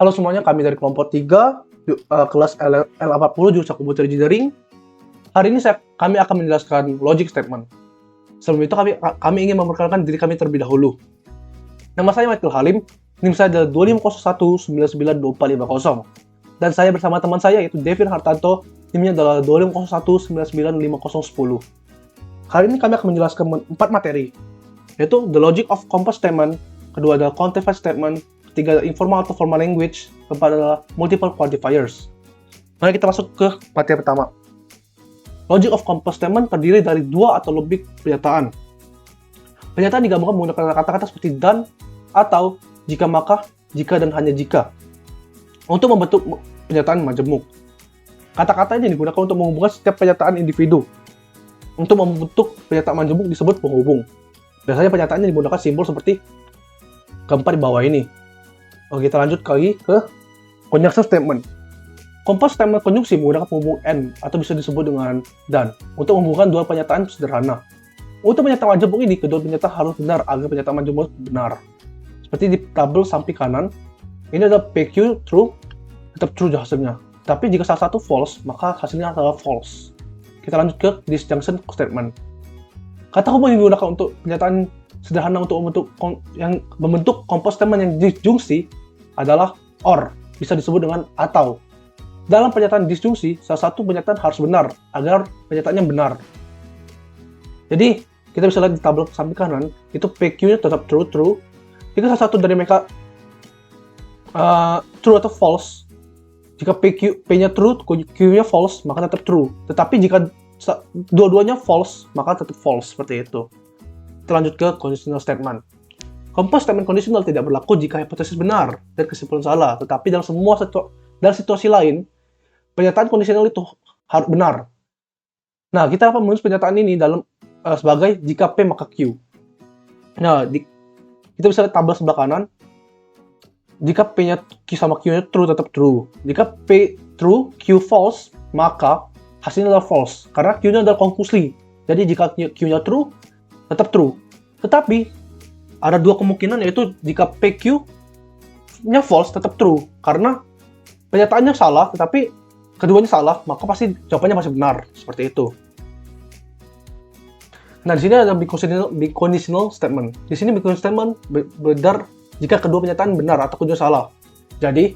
Halo semuanya, kami dari kelompok 3, kelas L80 jurusan Komputer Engineering. Hari ini kami akan menjelaskan logic statement. Sebelum itu kami ingin memperkenalkan diri kami terlebih dahulu. Nama saya Michael Halim, NIM saya adalah 2501992450. Dan saya bersama teman saya yaitu Devin Hartanto, NIM-nya adalah 2501995010. Hari ini kami akan menjelaskan 4 materi, yaitu the logic of compound statement, kedua adalah quantified statement, ketiga adalah informal atau formal language, keempat adalah multiple quantifiers. Mari kita masuk ke materi pertama. Logic of compound statement terdiri dari dua atau lebih pernyataan. Pernyataan digabungkan menggunakan kata-kata seperti dan, atau, jika maka, jika dan hanya jika, untuk membentuk pernyataan majemuk. Kata-kata ini digunakan untuk menghubungkan setiap pernyataan individu. Untuk membentuk pernyataan majemuk disebut penghubung. Biasanya pernyataannya menggunakan simbol seperti keempat di bawah ini. Oke, kita lanjut lagi ke conjunction statement. Compound statement konjungsi menggunakan penghubung and atau bisa disebut dengan dan untuk menghubungkan dua pernyataan sederhana. Untuk pernyataan majemuk ini, kedua pernyataan harus benar agar pernyataan majemuk benar. Seperti di tabel samping kanan, ini adalah PQ true, tetap true hasilnya. Tapi jika salah satu false, maka hasilnya adalah false. Kita lanjut ke disjunction statement. Kata hubung yang digunakan untuk pernyataan sederhana untuk membentuk compound statement yang disjungsi adalah or, bisa disebut dengan atau. Dalam pernyataan disjungsi, salah satu pernyataan harus benar agar pernyataannya benar. Jadi, kita bisa lihat di tabel samping kanan, itu PQ-nya tetap true. Jika salah satu dari mereka true atau false, jika P-nya true, Q-nya false, maka tetap true. Tetapi jika dua-duanya false, maka tetap false, seperti itu. Kita lanjut ke conditional statement. Compound statement conditional tidak berlaku jika hipotesis benar dan kesimpulan salah, tetapi dalam situasi lain, pernyataan kondisional itu harus benar. Nah, kita dapat menulis pernyataan ini sebagai jika P maka Q. Nah, kita bisa lihat tabel sebelah kanan. Jika P-nya Q sama Q-nya true, tetap true. Jika P true, Q false, maka hasilnya adalah false. Karena Q-nya adalah konklusi. Jadi jika Q-nya true, tetap true. Tetapi, ada dua kemungkinan, yaitu jika PQ-nya false, tetap true. Karena pernyataannya salah, tetapi keduanya salah, maka pasti jawabannya masih benar. Seperti itu. Nah, di sini ada biconditional statement. Di sini biconditional statement benar jika kedua pernyataan benar atau kedua salah. Jadi,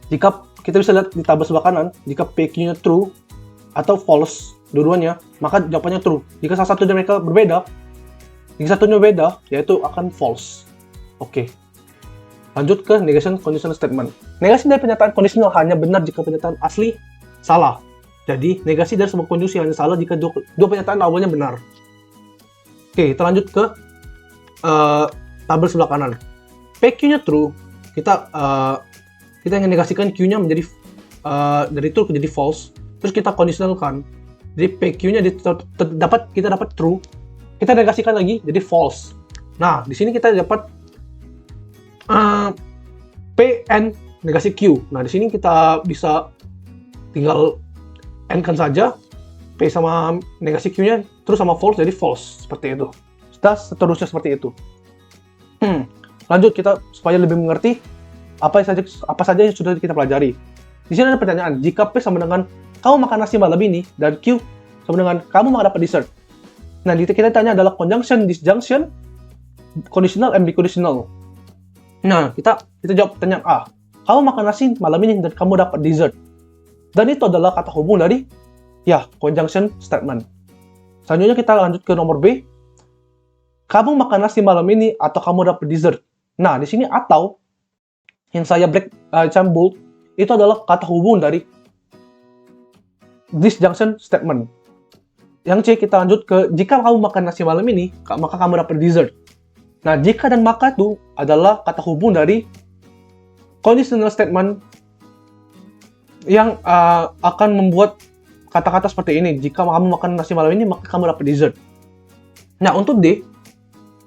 jika kita bisa lihat di tabel sebelah kanan, jika PQ-nya true atau false, dua-duanya, maka jawabannya true. Jika salah satu dari mereka berbeda, jika satunya beda, yaitu akan false. Oke. Lanjut ke negation conditional statement. Negasi dari pernyataan conditional hanya benar jika pernyataan asli salah. Jadi, negasi dari sebuah konjungsi hanya salah jika dua pernyataan awalnya benar. Oke, kita lanjut ke tabel sebelah kanan. PQ-nya true, kita ingin negasikan Q-nya menjadi dari true menjadi false. Terus kita conditionalkan. Jadi PQ-nya kita dapat true. Kita negasikan lagi jadi false. Nah, di sini kita dapat PN negasi Q. Nah, di sini kita bisa tinggal N-kan saja P sama negasi Q-nya terus sama false jadi false, seperti itu. Seterusnya seperti itu. Lanjut kita supaya lebih mengerti apa saja yang sudah kita pelajari. Di sini ada pertanyaan, jika P sama dengan kamu makan nasi malam ini dan Q sama dengan kamu makan dapat dessert. Nah, kita tanya adalah conjunction, disjunction, conditional, and biconditional. Nah, kita jawab pertanyaan A. Kamu makan nasi malam ini dan kamu dapat dessert. Dan itu adalah kata hubung dari, conjunction statement. Selanjutnya kita lanjut ke nomor B. Kamu makan nasi malam ini atau kamu dapat dessert. Nah, di sini atau, yang saya bold, itu adalah kata hubung dari disjunction statement. Yang C, kita lanjut ke, jika kamu makan nasi malam ini, maka kamu dapat dessert. Nah, jika dan maka itu adalah kata hubung dari conditional statement yang akan membuat kata-kata seperti ini. Jika kamu makan nasi malam ini, maka kamu dapat dessert. Nah, untuk D,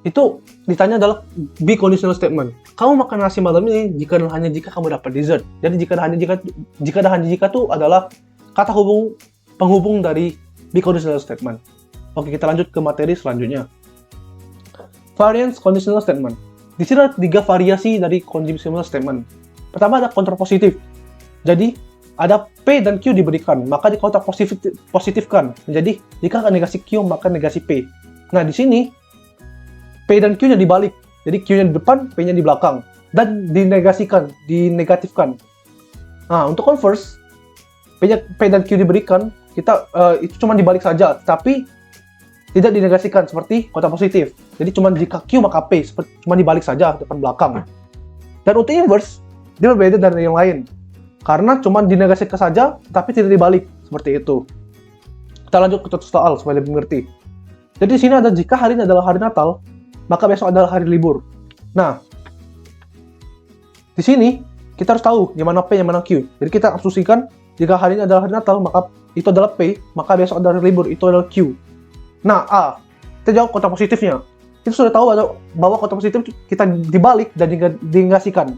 itu ditanya adalah biconditional statement. Kamu makan nasi malam ini jika dan hanya jika kamu dapat dessert. Jadi jika dan hanya jika itu adalah kata penghubung dari biconditional statement. Oke, kita lanjut ke materi selanjutnya. Variance conditional statement. Di sini ada 3 variasi dari conditional statement. Pertama ada kontrapositif. Jadi ada P dan Q diberikan, maka di positifkan. Jadi jika negasi Q maka negasi P. Nah di sini P dan Q-nya dibalik. Jadi Q-nya di depan, P-nya di belakang dan dinegatifkan. Nah untuk converse P dan Q diberikan, kita itu cuma dibalik saja, tapi tidak dinegasikan seperti kontrapositif. Jadi cuma jika Q maka P, cuma dibalik saja depan belakang. Dan untuk inverse dia berbeda dari yang lain. Karena cuma dinegasikan saja, tapi tidak dibalik. Seperti itu. Kita lanjut ke soal supaya lebih mengerti. Jadi di sini ada jika hari ini adalah hari Natal, maka besok adalah hari libur. Nah, di sini kita harus tahu yang mana P, yang mana Q. Jadi kita asumsikan jika hari ini adalah hari Natal, maka itu adalah P, maka besok adalah hari libur, itu adalah Q. Nah, A. Kita jawab kontrapositifnya. Kita sudah tahu bahwa kontrapositif kita dibalik dan dinegasikan.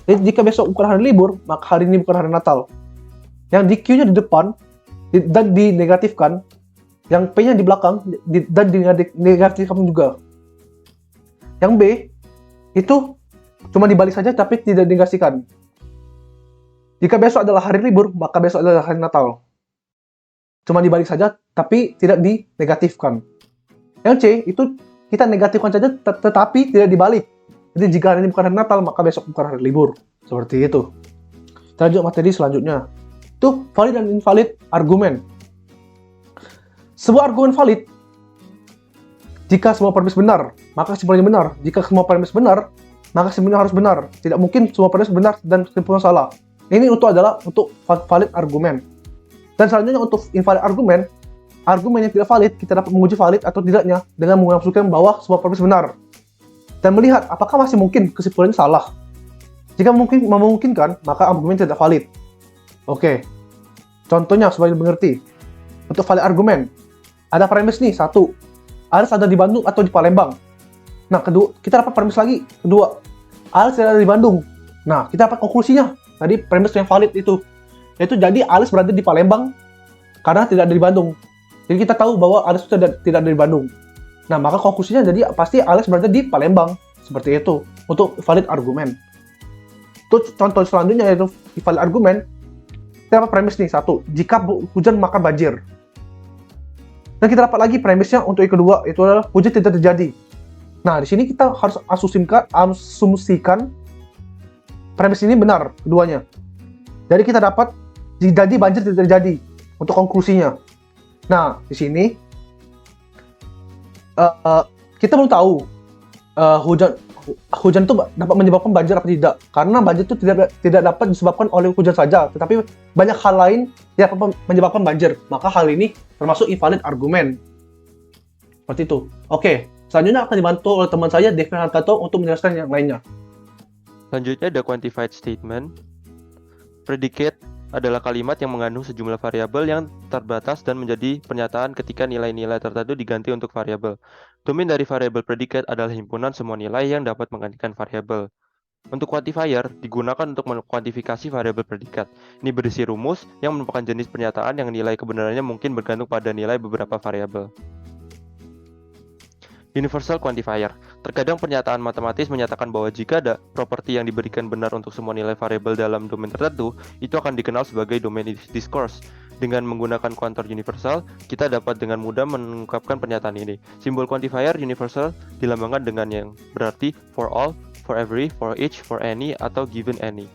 Jadi jika besok bukan hari libur, maka hari ini bukan hari Natal. Yang di Q-nya di depan dan dinegatifkan, yang P-nya di belakang dan dinegatifkan juga. Yang B itu cuma dibalik saja tapi tidak dinegasikan. Jika besok adalah hari libur, maka besok adalah hari Natal. Cuma dibalik saja tapi tidak dinegatifkan. Yang C itu kita negatifkan saja tetapi tidak dibalik. Jadi jika hari ini bukan hari Natal, maka besok bukan hari libur. Seperti itu. Kita lanjut materi selanjutnya. Itu valid dan invalid argumen. Sebuah argumen valid jika semua premis benar, maka kesimpulannya benar. Jika semua premis benar, maka kesimpulannya harus benar. Tidak mungkin semua premis benar dan kesimpulannya salah. Ini adalah untuk valid argumen. Dan selanjutnya untuk invalid argumen, argumen yang tidak valid, kita dapat menguji valid atau tidaknya dengan mengasumsikan bahwa semua premis benar. Dan melihat apakah masih mungkin kesimpulannya salah. Jika memungkinkan, maka argumen tidak valid. Oke. Contohnya supaya mengerti. Untuk valid argumen, ada premis nih, 1. Alex ada di Bandung atau di Palembang. Nah, kedua, kita dapat premis lagi. Kedua, Alex tidak ada di Bandung. Nah, kita dapat konklusinya. Tadi premis yang valid itu. Yaitu jadi Alex berada di Palembang karena tidak ada di Bandung. Jadi kita tahu bahwa Alex tidak ada di Bandung. Nah, maka konklusinya jadi pasti Alex berada di Palembang. Seperti itu. Untuk valid argumen. Itu contoh selanjutnya yaitu valid argumen. Kita dapat premis nih, 1. Jika hujan maka banjir. Dan kita dapat lagi premisnya untuk yang kedua, itu adalah hujan tidak terjadi. Nah, di sini kita harus asumsikan premis ini benar, keduanya. Jadi kita dapat jadi banjir tidak terjadi untuk konklusinya. Nah, di sini kita belum tahu hujan itu dapat menyebabkan banjir apa tidak. Karena banjir itu tidak dapat disebabkan oleh hujan saja, tetapi banyak hal lain yang dapat menyebabkan banjir. Maka hal ini termasuk invalid argumen. Seperti itu. Oke, selanjutnya akan dibantu oleh teman saya, Devin Hartanto, untuk menjelaskan yang lainnya. Selanjutnya ada quantified statement. Predicate adalah kalimat yang mengandung sejumlah variabel yang terbatas dan menjadi pernyataan ketika nilai-nilai tertentu diganti untuk variabel. Domain dari variabel predicate adalah himpunan semua nilai yang dapat menggantikan variabel. Untuk quantifier digunakan untuk mengkuantifikasi variabel predikat. Ini berisi rumus yang merupakan jenis pernyataan yang nilai kebenarannya mungkin bergantung pada nilai beberapa variabel. Universal quantifier. Terkadang pernyataan matematis menyatakan bahwa jika ada properti yang diberikan benar untuk semua nilai variabel dalam domain tertentu, itu akan dikenal sebagai domain discourse. Dengan menggunakan kuantor universal, kita dapat dengan mudah mengungkapkan pernyataan ini. Simbol quantifier universal dilambangkan dengan yang berarti for all, for every, for each, for any, atau given any.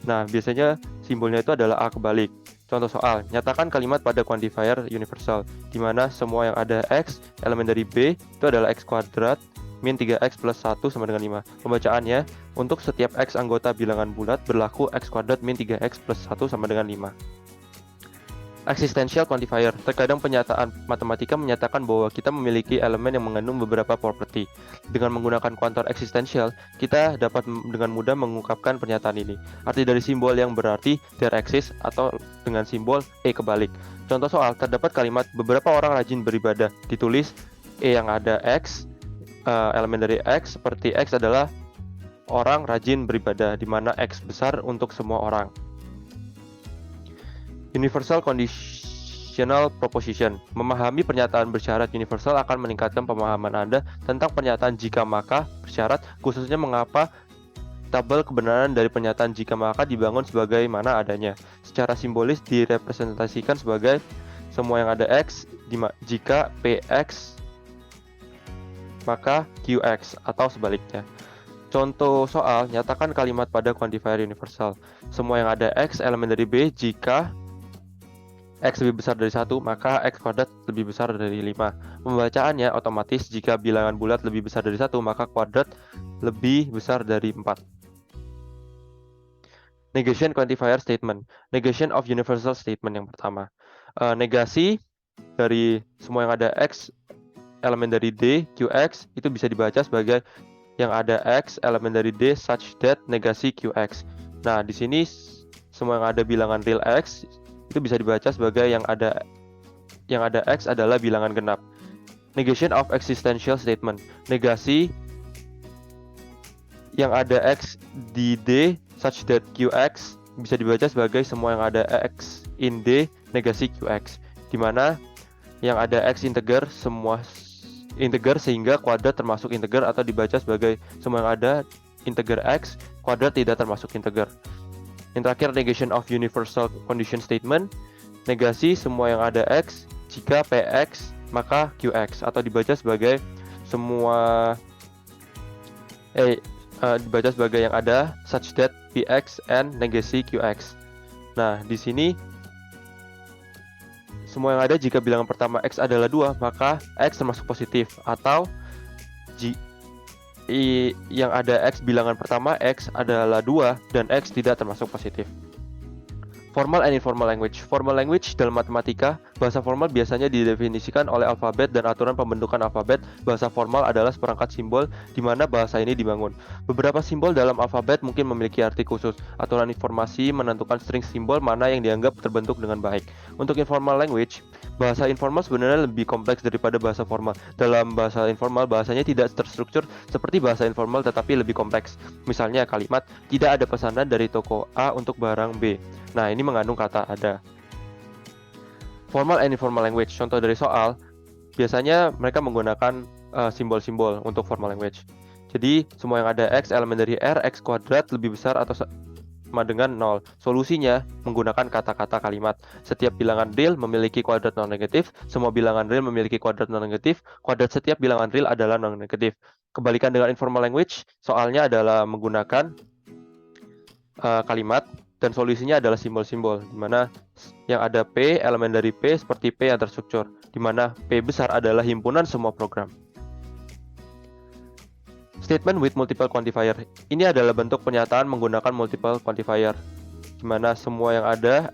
Nah, biasanya simbolnya itu adalah A kebalik. Contoh soal, nyatakan kalimat pada quantifier universal, di mana semua yang ada X, elemen dari B, itu adalah X kuadrat, min 3X plus 1 sama dengan 5. Pembacaannya, untuk setiap X anggota bilangan bulat, berlaku X kuadrat min 3X plus 1 sama dengan 5. Existential quantifier. Terkadang pernyataan matematika menyatakan bahwa kita memiliki elemen yang mengandung beberapa properti. Dengan menggunakan kuantor existential, kita dapat dengan mudah mengungkapkan pernyataan ini. Arti dari simbol yang berarti there exists atau dengan simbol E kebalik. Contoh soal, terdapat kalimat beberapa orang rajin beribadah. Ditulis E yang ada X, elemen dari X, seperti X adalah orang rajin beribadah, di mana X besar untuk semua orang. Universal Conditional Proposition. Memahami pernyataan bersyarat universal akan meningkatkan pemahaman Anda tentang pernyataan jika maka bersyarat, khususnya mengapa tabel kebenaran dari pernyataan jika maka dibangun sebagaimana adanya. Secara simbolis direpresentasikan sebagai semua yang ada X, jika PX maka QX atau sebaliknya. Contoh soal, nyatakan kalimat pada quantifier universal. Semua yang ada X elemen dari B jika X lebih besar dari 1, maka X kuadrat lebih besar dari 5. Pembacaannya otomatis jika bilangan bulat lebih besar dari 1, maka kuadrat lebih besar dari 4. Negation quantifier statement. Negation of universal statement yang pertama. Negasi dari semua yang ada X elemen dari D, QX, itu bisa dibaca sebagai yang ada X elemen dari D such that negasi QX. Nah, di sini semua yang ada bilangan real X itu bisa dibaca sebagai yang ada X adalah bilangan genap. Negation of existential statement. Negasi yang ada X di D such that QX bisa dibaca sebagai semua yang ada X in D negasi QX, di mana yang ada X integer semua integer sehingga kuadrat termasuk integer, atau dibaca sebagai semua yang ada integer X kuadrat tidak termasuk integer. Yang terakhir, negation of universal condition statement. Negasi semua yang ada X jika PX maka QX, atau dibaca sebagai semua dibaca sebagai yang ada such that PX and negasi QX. Nah, di sini semua yang ada jika bilangan pertama X adalah 2, maka X termasuk positif, atau yang ada X bilangan pertama X adalah 2 dan X tidak termasuk positif. Formal and informal language. Formal language dalam matematika, bahasa formal biasanya didefinisikan oleh alfabet dan aturan pembentukan alfabet. Bahasa formal adalah seperangkat simbol di mana bahasa ini dibangun. Beberapa simbol dalam alfabet mungkin memiliki arti khusus. Aturan informasi menentukan string simbol mana yang dianggap terbentuk dengan baik. Untuk informal language, bahasa informal sebenarnya lebih kompleks daripada bahasa formal. Dalam bahasa informal, bahasanya tidak terstruktur seperti bahasa informal tetapi lebih kompleks. Misalnya kalimat, tidak ada pesanan dari toko A untuk barang B. Nah, ini mengandung kata ada. Formal and informal language. Contoh dari soal, biasanya mereka menggunakan simbol-simbol untuk formal language. Jadi, semua yang ada X elemen dari R, X kuadrat lebih besar atau sama dengan 0. Solusinya menggunakan kata-kata kalimat. Setiap bilangan real memiliki kuadrat non-negatif, semua bilangan real memiliki kuadrat non-negatif, kuadrat setiap bilangan real adalah non-negatif. Kebalikan dengan informal language, soalnya adalah menggunakan kalimat, dan solusinya adalah simbol-simbol, di mana yang ada P, elemen dari P seperti P yang terstruktur, di mana P besar adalah himpunan semua program. Statement with multiple quantifier. Ini adalah bentuk pernyataan menggunakan multiple quantifier, di mana semua yang ada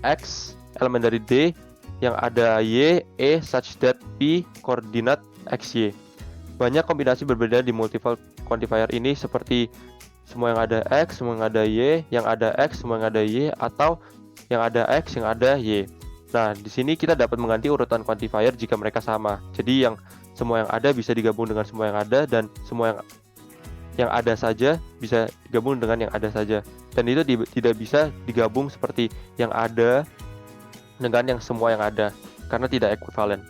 X, elemen dari D, yang ada Y, E, such that P, koordinat XY. Banyak kombinasi berbeda di multiple quantifier ini, seperti semua yang ada X, semua yang ada Y, yang ada X, semua yang ada Y, atau yang ada X, yang ada Y. Nah, di sini kita dapat mengganti urutan quantifier jika mereka sama. Jadi yang semua yang ada bisa digabung dengan semua yang ada, dan semua yang ada saja bisa digabung dengan yang ada saja. Dan itu tidak bisa digabung seperti yang ada dengan yang semua yang ada, karena tidak ekuivalen.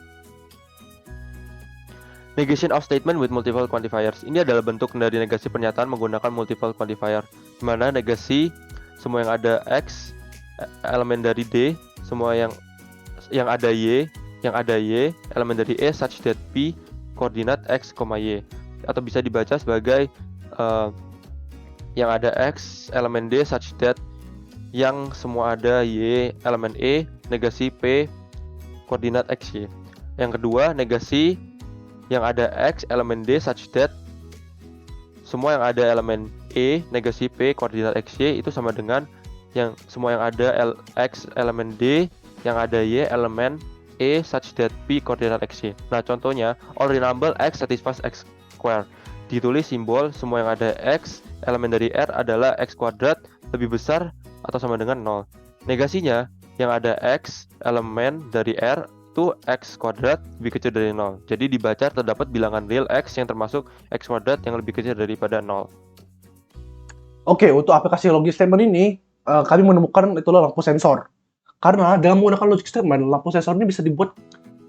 Negation of statement with multiple quantifiers. Ini adalah bentuk dari negasi pernyataan menggunakan multiple quantifier, di mana negasi semua yang ada X elemen dari D, semua yang ada Y, yang ada Y elemen dari E such that P koordinat X, Y, atau bisa dibaca sebagai yang ada X elemen D such that yang semua ada Y elemen E negasi P koordinat XY. Yang kedua, negasi yang ada X elemen D such that semua yang ada elemen E negasi P koordinat XY itu sama dengan yang semua yang ada X elemen D yang ada Y elemen E such that P koordinat XY. Nah, contohnya, all real number X satisfies X square. Ditulis simbol semua yang ada X elemen dari R adalah X kuadrat lebih besar atau sama dengan 0. Negasinya, yang ada X elemen dari R itu X kuadrat lebih kecil dari 0. Jadi dibaca terdapat bilangan real X yang termasuk X kuadrat yang lebih kecil daripada 0. Oke, untuk aplikasi logic statement ini, kami menemukan itulah lampu sensor. Karena dalam menggunakan logic statement, lampu sensor ini bisa dibuat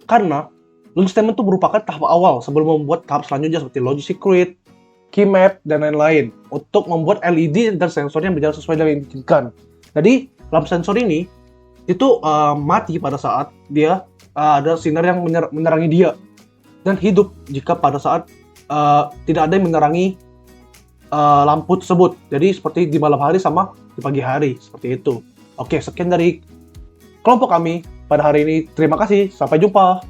karena logic statement itu merupakan tahap awal sebelum membuat tahap selanjutnya seperti logic secret, key map, dan lain-lain untuk membuat LED dan sensor yang berjalan sesuai dengan yang diinginkan. Jadi, lampu sensor ini itu mati pada saat dia ada sinar yang menerangi dia, dan hidup jika pada saat tidak ada yang menerangi lampu tersebut. Jadi seperti di malam hari sama di pagi hari, seperti itu. Oke, sekian dari kelompok kami pada hari ini. Terima kasih, sampai jumpa.